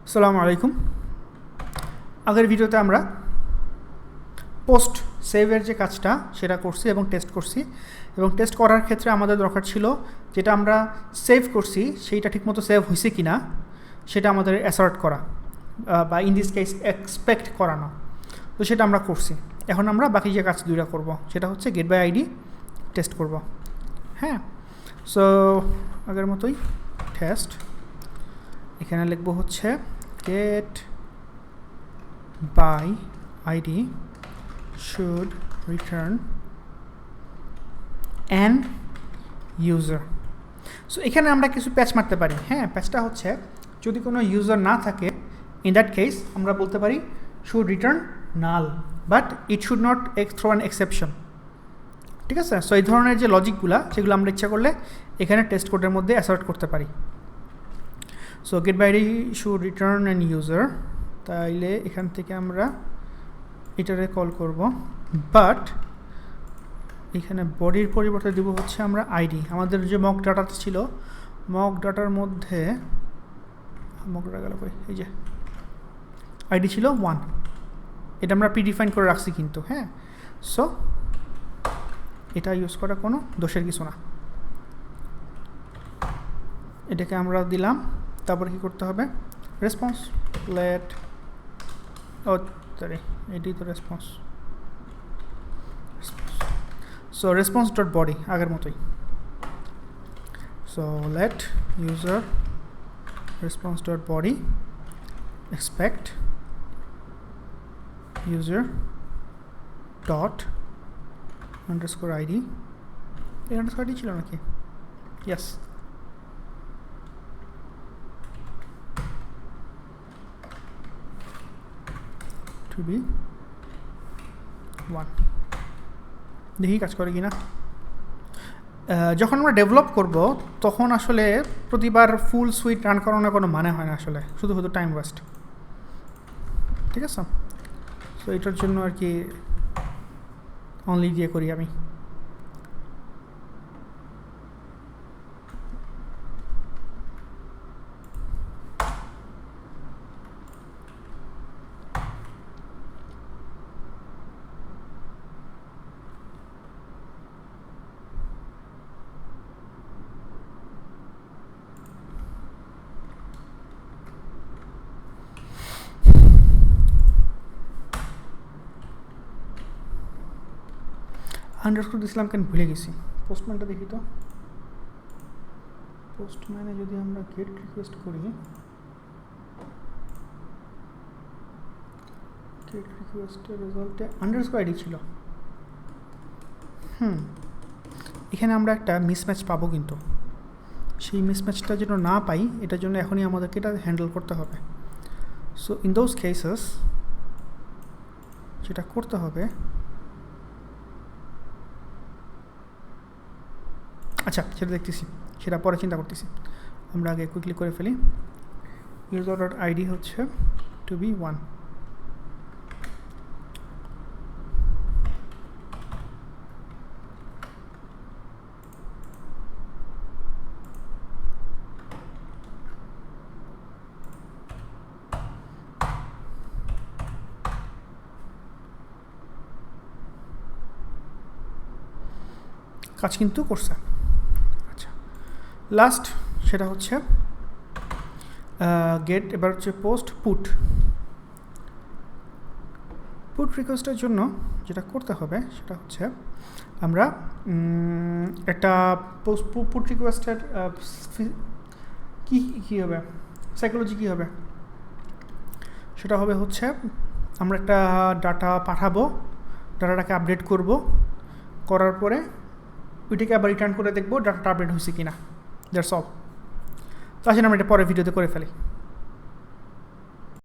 আসসালামু আলাইকুম। আগের ভিডিওতে আমরা পোস্ট সেভের যে কাজটা সেটা করছি এবং টেস্ট করছি, এবং টেস্ট করার ক্ষেত্রে আমাদের দরকার ছিল যেটা আমরা সেভ করছি সেইটা ঠিকমতো সেভ হয়েছে কি না সেটা আমাদের অ্যাসার্ট করা বা ইন দিস কেস এক্সপেক্ট করানো। তো সেটা আমরা করছি। এখন আমরা বাকি যে কাজ দুইটা করব সেটা হচ্ছে গেট বাই আইডি টেস্ট করব। হ্যাঁ, সো আগের মতোই টেস্ট, এখানে লিখব হচ্ছে get by id should return an user। So এখানে আমরা কিছু প্যাচ মারতে পারি। হ্যাঁ, প্যাচটা হচ্ছে যদি কোনো ইউজার না থাকে, ইন দ্যাট কেস আমরা বলতে পারি should return null but it should not throw an exception। ঠিক আছে, সো এই ধরনের যে লজিকগুলা সেগুলো আমরা ইচ্ছা করলে এখানে টেস্ট কোডের মধ্যে অ্যাসার্ট করতে পারি। So get by ID should return an user, তাইলে এখান থেকে আমরা এটারে কল করব, বাট এখানে বডির পরিবর্তে দিব হচ্ছে আমরা আইডি। আমাদের যে মক ডাটাতে ছিল, মক ডাটার মধ্যে মক ডাটা গেল কই, এই যে আইডি ছিল 1, এটা আমরা প্রিডিফাইন করে রাখছি কিন্তু। হ্যাঁ, সো এটা ইউজ করা কোনো দোষের কিছু না। এটাকে আমরা দিলাম, তারপর কি করতে হবে, রেসপন্স লেট, ও সরি এটাই তো response. So response dot body আগের মতোই। So let user response dot body expect user dot underscore ID. এই আন্ডারস্কোর আইডি ছিল নাকি? Yes, to be 1। দেখি কাজ করে কিনা। যখন আমরা ডেভেলপ করব তখন আসলে প্রতিবার ফুল সুইট রান করানোর কোনো মানে হয় না, আসলে শুধু শুধু টাইম ওয়েস্ট। ঠিক আছে, সো এটার জন্য আর কি অনলি দিয়ে করি আমি। আন্ডারস্কোর দিছিলাম কেন ভুলে গেছি। পোস্টম্যানটা দেখি তো, পোস্টম্যানে যদি আমরা গেট রিকোয়েস্ট করি, গেট রিকোয়েস্টের রেজাল্টে আন্ডারস্কোর আইডি ছিল। এখানে আমরা একটা মিসম্যাচ পাবো, কিন্তু সেই মিসম্যাচটা যেন না পাই এটার জন্য এখনই আমাদেরকে এটা হ্যান্ডেল করতে হবে। সো ইন দোজ কেসেস যেটা করতে হবে, আচ্ছা সেটা দেখতেছি, সেটা পরে চিন্তা করতেছি। আমরা আগে কুইকলি করে ফেলি। ইউজার ডট আইডি হচ্ছে টু বি 1। কাজ কিন্তু করছে। লাস্ট সেটা হচ্ছে গেট, এবার হচ্ছে পোস্ট পুট। পুট রিকোয়েস্টের জন্য যেটা করতে হবে সেটা হচ্ছে আমরা একটা পুট রিকোয়েস্টের কী হবে, সাইকোলজি কী হবে, সেটা হবে হচ্ছে আমরা একটা ডাটা পাঠাবো, ডাটাটাকে আপডেট করব, করার পরে ওইটাকে আবার রিটার্ন করে দেখবো ডাটাটা আপডেট হয়েছে কিনা। That's all. তো আসলে আমরা এটা পরের ভিডিওতে করে ফেলি।